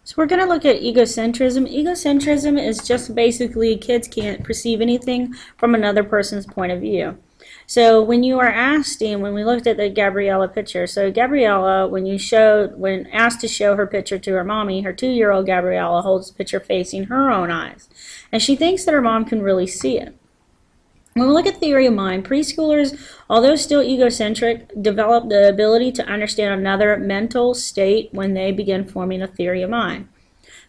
So we're going to look at egocentrism. Egocentrism is just basically kids can't perceive anything from another person's point of view. So when you are asked, and when we looked at the Gabriella picture, so Gabriella, when asked to show her picture to her mommy, her 2-year-old Gabriella holds the picture facing her own eyes. And she thinks that her mom can really see it. When we look at theory of mind, preschoolers, although still egocentric, develop the ability to understand another mental state when they begin forming a theory of mind.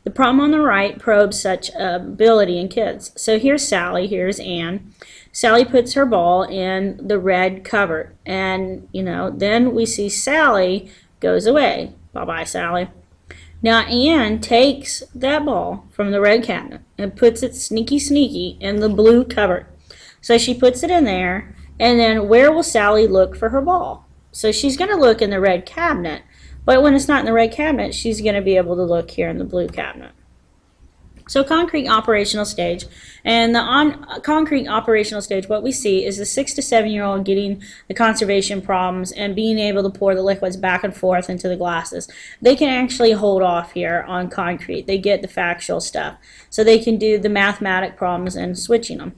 The problem on the right probes such ability in kids. So here's Sally, here's Anne. Sally puts her ball in the red cupboard, and then we see Sally goes away. Bye-bye, Sally. Now Anne takes that ball from the red cabinet and puts it sneaky in the blue cupboard. So she puts it in there, and then where will Sally look for her ball? So she's going to look in the red cabinet, but when it's not in the red cabinet, she's going to be able to look here in the blue cabinet. So concrete operational stage, and the concrete operational stage, what we see is the 6 to 7-year-old getting the conservation problems and being able to pour the liquids back and forth into the glasses. They can actually hold off here on concrete. They get the factual stuff. So they can do the mathematic problems and switching them.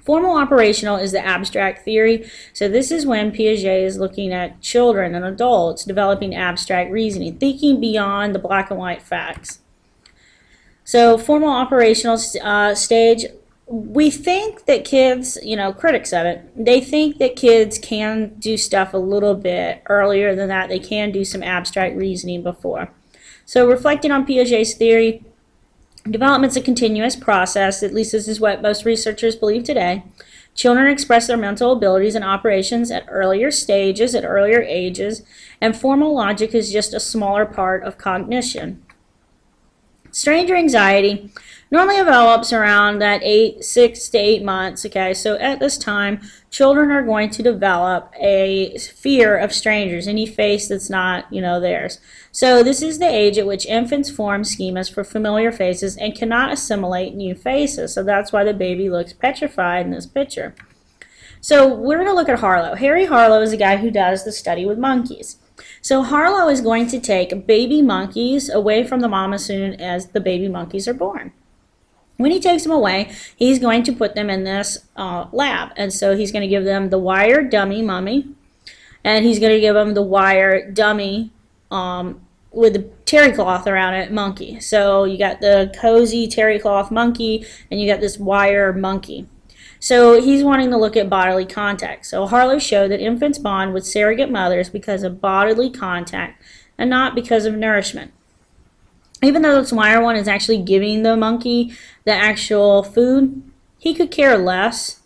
Formal operational is the abstract theory. So this is when Piaget is looking at children and adults developing abstract reasoning, thinking beyond the black and white facts. So formal operational stage, we think that kids, critics of it, they think that kids can do stuff a little bit earlier than that. They can do some abstract reasoning before. So reflecting on Piaget's theory, development's a continuous process. At least this is what most researchers believe today. Children express their mental abilities and operations at earlier stages, at earlier ages, and formal logic is just a smaller part of cognition. Stranger anxiety normally develops around that 6 to 8 months. Okay, so at this time, children are going to develop a fear of strangers, any face that's not, theirs. So this is the age at which infants form schemas for familiar faces and cannot assimilate new faces. So that's why the baby looks petrified in this picture. So we're going to look at Harlow. Harry Harlow is a guy who does the study with monkeys. So Harlow is going to take baby monkeys away from the mom as soon as the baby monkeys are born. When he takes them away, he's going to put them in this lab. And so he's going to give them the wire dummy mummy, and he's going to give them the wire dummy with the terry cloth around it monkey. So you got the cozy terry cloth monkey, and you got this wire monkey. So he's wanting to look at bodily contact. So Harlow showed that infants bond with surrogate mothers because of bodily contact and not because of nourishment. Even though this wire one is actually giving the monkey the actual food, he could care less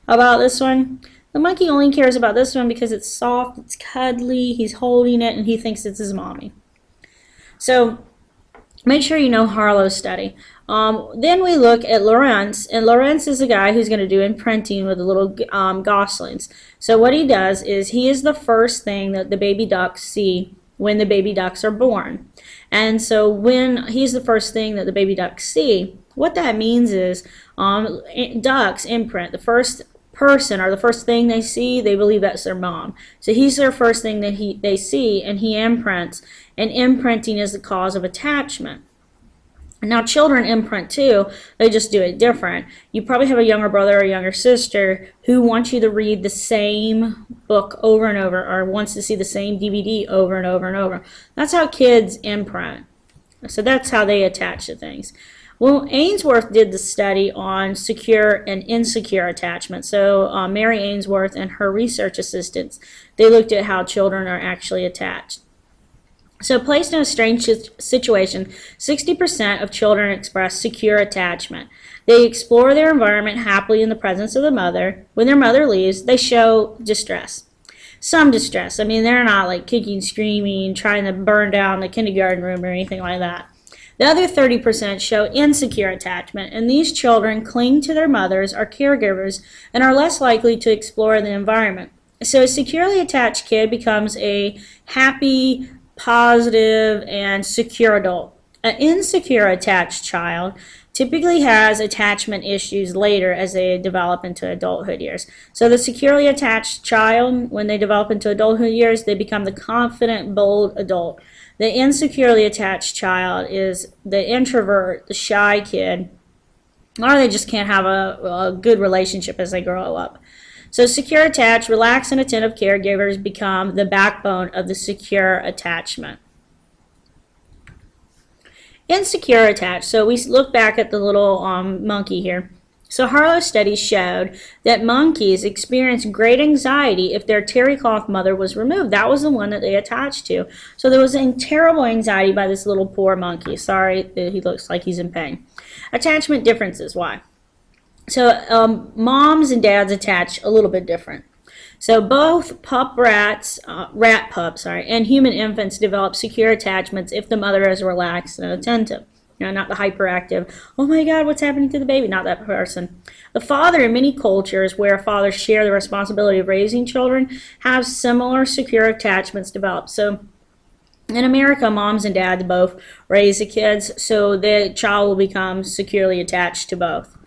about this one. The monkey only cares about this one because it's soft, it's cuddly, he's holding it, and he thinks it's his mommy. So make sure you know Harlow's study. Then we look at Lawrence, and Lawrence is a guy who's going to do imprinting with the little goslings. So what he does is he is the first thing that the baby ducks see when the baby ducks are born. And so when he's the first thing that the baby ducks see, what that means is ducks imprint. The first person or the first thing they see, they believe that's their mom. So he's their first thing that they see, and he imprints. And imprinting is the cause of attachment. Now children imprint too, they just do it different. You probably have a younger brother or younger sister who wants you to read the same book over and over, or wants to see the same DVD over and over and over. That's how kids imprint. So that's how they attach to things. Well, Ainsworth did the study on secure and insecure attachment. So Mary Ainsworth and her research assistants, they looked at how children are actually attached. So placed in a strange situation, 60% of children express secure attachment. They explore their environment happily in the presence of the mother. When their mother leaves, they show distress. Some distress. I mean, they're not like kicking, screaming, trying to burn down the kindergarten room or anything like that. The other 30% show insecure attachment, and these children cling to their mothers or caregivers and are less likely to explore the environment. So a securely attached kid becomes a happy, positive, and secure adult. An insecure attached child typically has attachment issues later as they develop into adulthood years. So the securely attached child, when they develop into adulthood years, they become the confident, bold adult. The insecurely attached child is the introvert, the shy kid, or they just can't have a good relationship as they grow up. So secure attached, relaxed, and attentive caregivers become the backbone of the secure attachment. Insecure attached. So we look back at the little monkey here. So Harlow's studies showed that monkeys experience great anxiety if their terry cloth mother was removed. That was the one that they attached to. So there was a terrible anxiety by this little poor monkey. Sorry that he looks like he's in pain. Attachment differences. Why? So moms and dads attach a little bit different. So both rat pups, and human infants develop secure attachments if the mother is relaxed and attentive. You know, not the hyperactive, oh my God, what's happening to the baby? Not that person. The father, in many cultures where fathers share the responsibility of raising children, have similar secure attachments developed. So in America, moms and dads both raise the kids, so the child will become securely attached to both.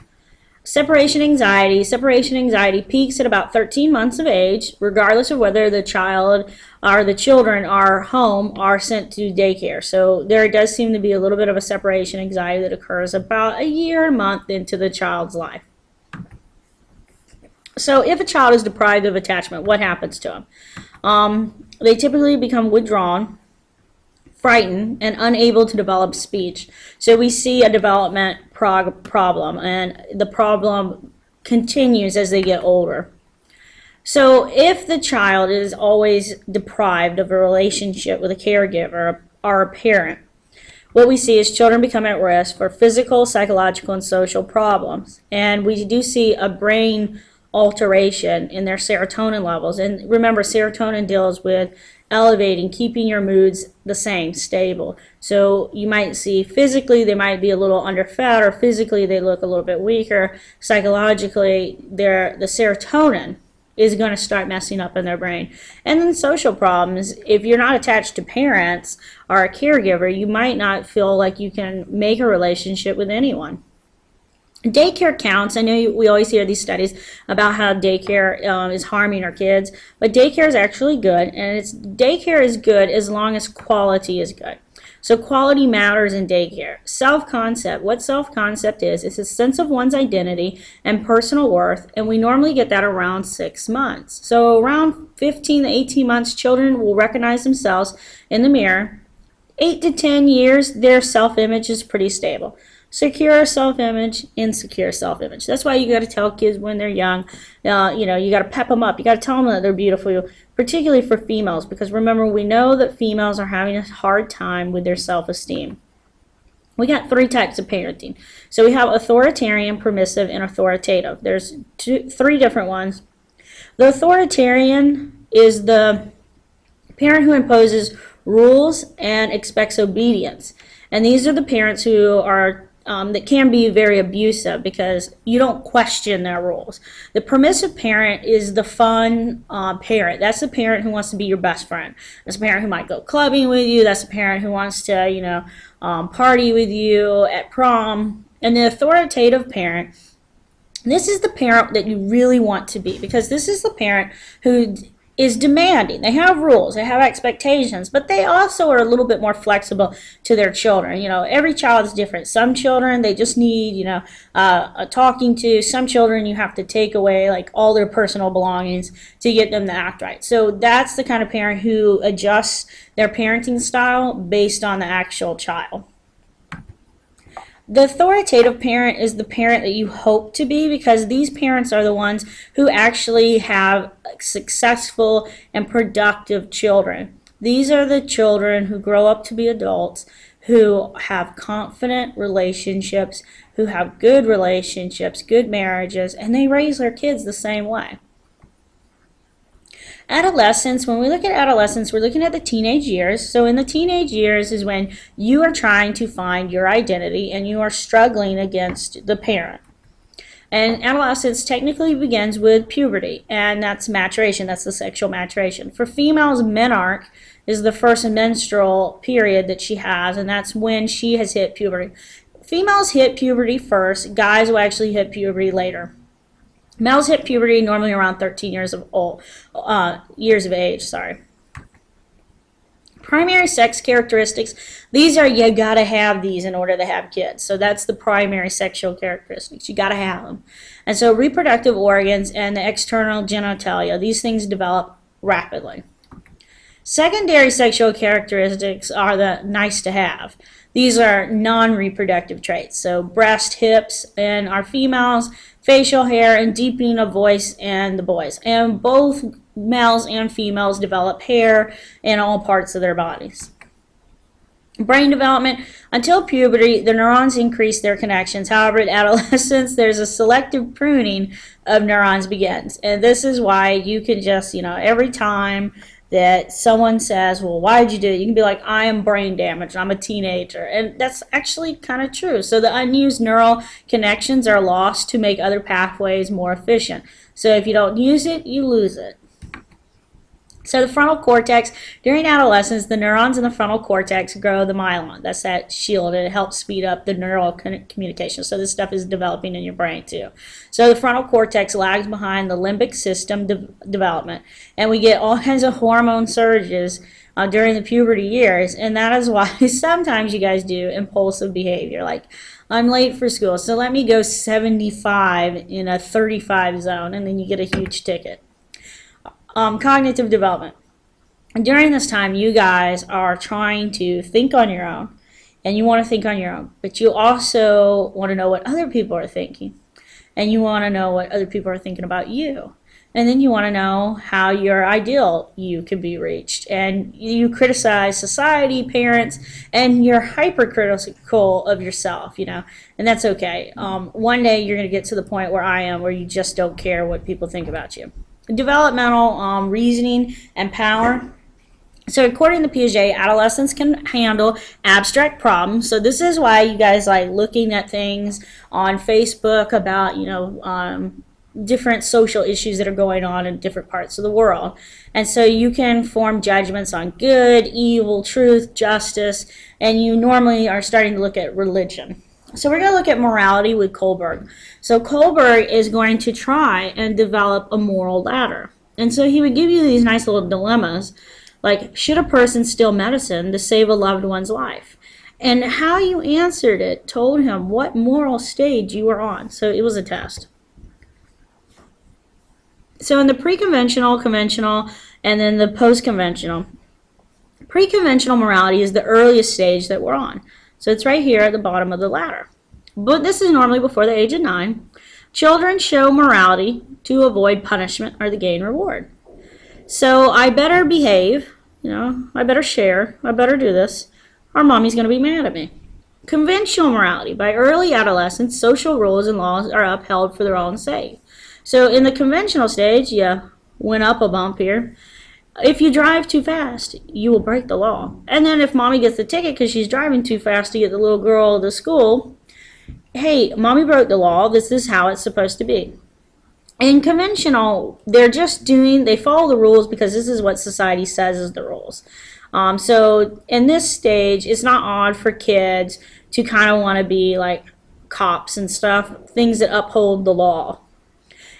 Separation anxiety. Separation anxiety peaks at about 13 months of age, regardless of whether the child or the children are home or sent to daycare. So there does seem to be a little bit of a separation anxiety that occurs about a year, a month into the child's life. So if a child is deprived of attachment, what happens to them? They typically become withdrawn, frightened, and unable to develop speech. So we see a development problem, and the problem continues as they get older. So if the child is always deprived of a relationship with a caregiver or a parent, what we see is children become at risk for physical, psychological, and social problems. And we do see a brain alteration in their serotonin levels. And remember, serotonin deals with elevating, keeping your moods the same, stable. So you might see physically they might be a little underfed, or physically they look a little bit weaker. Psychologically, the serotonin is going to start messing up in their brain. And then social problems. If you're not attached to parents or a caregiver, you might not feel like you can make a relationship with anyone. Daycare counts. I know we always hear these studies about how daycare is harming our kids, but daycare is actually good, and daycare is good as long as quality is good. So quality matters in daycare. Self-concept. What self-concept is a sense of one's identity and personal worth, and we normally get that around 6 months. So around 15 to 18 months, children will recognize themselves in the mirror. 8 to 10 years, their self-image is pretty stable. Secure self-image, insecure self-image. That's why you got to tell kids when they're young, you know, you got to pep them up. You got to tell them that they're beautiful, particularly for females, because remember, we know that females are having a hard time with their self-esteem. We got 3 types of parenting. So we have authoritarian, permissive, and authoritative. There's 3 different ones. The authoritarian is the parent who imposes rules and expects obedience. And these are the parents who are that can be very abusive because you don't question their rules. The permissive parent is the fun parent. That's the parent who wants to be your best friend. That's a parent who might go clubbing with you. That's a parent who wants to, you know, party with you at prom. And the authoritative parent, this is the parent that you really want to be, because this is the parent who is demanding. They have rules, they have expectations, but they also are a little bit more flexible to their children. You know, every child is different. Some children, they just need, you know, a talking to. Some children, you have to take away like all their personal belongings to get them to act right. So that's the kind of parent who adjusts their parenting style based on the actual child. The authoritative parent is the parent that you hope to be, because these parents are the ones who actually have successful and productive children. These are the children who grow up to be adults, who have confident relationships, who have good relationships, good marriages, and they raise their kids the same way. Adolescence, when we look at adolescence, we're looking at the teenage years. So in the teenage years is when you are trying to find your identity and you are struggling against the parent. And adolescence technically begins with puberty, and that's maturation, that's the sexual maturation. For females, menarche is the first menstrual period that she has, and that's when she has hit puberty. females hit puberty first. Guys will actually hit puberty later. Males hit puberty normally around 13 years of age. Sorry. Primary sex characteristics. These are, you gotta have these in order to have kids. So that's the primary sexual characteristics. You gotta have them. And so reproductive organs and the external genitalia, these things develop rapidly. Secondary sexual characteristics are the nice to have. These are non-reproductive traits. So breast, hips, and our females, facial hair, and deepening of voice in the boys. And both males and females develop hair in all parts of their bodies. Brain development. Until puberty, the neurons increase their connections. However, in adolescence, there's a selective pruning of neurons begins. And this is why you can just, every time that someone says, well, why did you do it? You can be like, I am brain damaged. I'm a teenager. And that's actually kind of true. So the unused neural connections are lost to make other pathways more efficient. So if you don't use it, you lose it. So the frontal cortex, during adolescence, the neurons in the frontal cortex grow the myelin. That's that shield, and it helps speed up the neural communication. So this stuff is developing in your brain too. So the frontal cortex lags behind the limbic system development, and we get all kinds of hormone surges during the puberty years, and that is why sometimes you guys do impulsive behavior, like I'm late for school, so let me go 75 in a 35 zone, and then you get a huge ticket. Cognitive development. During this time, you guys are trying to think on your own, and you want to think on your own, but you also want to know what other people are thinking, and you want to know what other people are thinking about you, and then you want to know how your ideal you can be reached, and you criticize society, parents, and you're hypercritical of yourself, and that's okay. One day you're going to get to the point where I am, where you just don't care what people think about you. Developmental reasoning and power. So according to Piaget, adolescents can handle abstract problems. So this is why you guys like looking at things on Facebook about, different social issues that are going on in different parts of the world. And so you can form judgments on good, evil, truth, justice, and you normally are starting to look at religion. So we're going to look at morality with Kohlberg. So Kohlberg is going to try and develop a moral ladder. And so he would give you these nice little dilemmas, like, should a person steal medicine to save a loved one's life? And how you answered it told him what moral stage you were on. So it was a test. So in the pre-conventional, conventional, and then the post-conventional, pre-conventional morality is the earliest stage that we're on. So it's right here at the bottom of the ladder. But this is normally before the age of 9. Children show morality to avoid punishment or to gain reward. So I better behave, I better share, I better do this, or mommy's going to be mad at me. Conventional morality. By early adolescence, social rules and laws are upheld for their own sake. So in the conventional stage, you went up a bump here. If you drive too fast, you will break the law. And then if mommy gets the ticket because she's driving too fast to get the little girl to school, hey, mommy broke the law. This is how it's supposed to be. In conventional, they follow the rules because this is what society says is the rules. So in this stage, it's not odd for kids to kind of want to be like cops and stuff, things that uphold the law.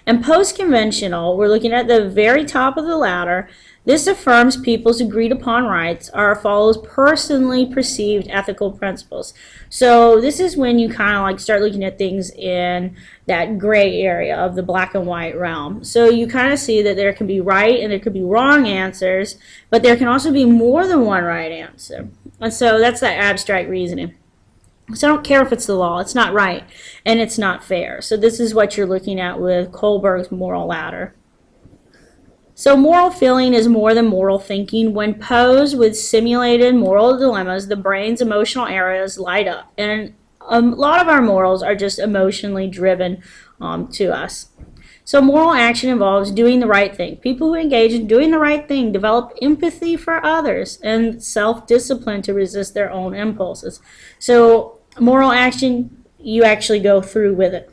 And post-conventional, we're looking at the very top of the ladder. This affirms people's agreed upon rights or follows personally perceived ethical principles. So this is when you kind of like start looking at things in that gray area of the black and white realm. So you kind of see that there can be right and there could be wrong answers, but there can also be more than one right answer. And so that's that abstract reasoning. So I don't care if it's the law, it's not right, and it's not fair. So this is what you're looking at with Kohlberg's moral ladder. So moral feeling is more than moral thinking. When posed with simulated moral dilemmas, the brain's emotional areas light up. And a lot of our morals are just emotionally driven to us. So moral action involves doing the right thing. People who engage in doing the right thing develop empathy for others and self-discipline to resist their own impulses. So moral action, you actually go through with it.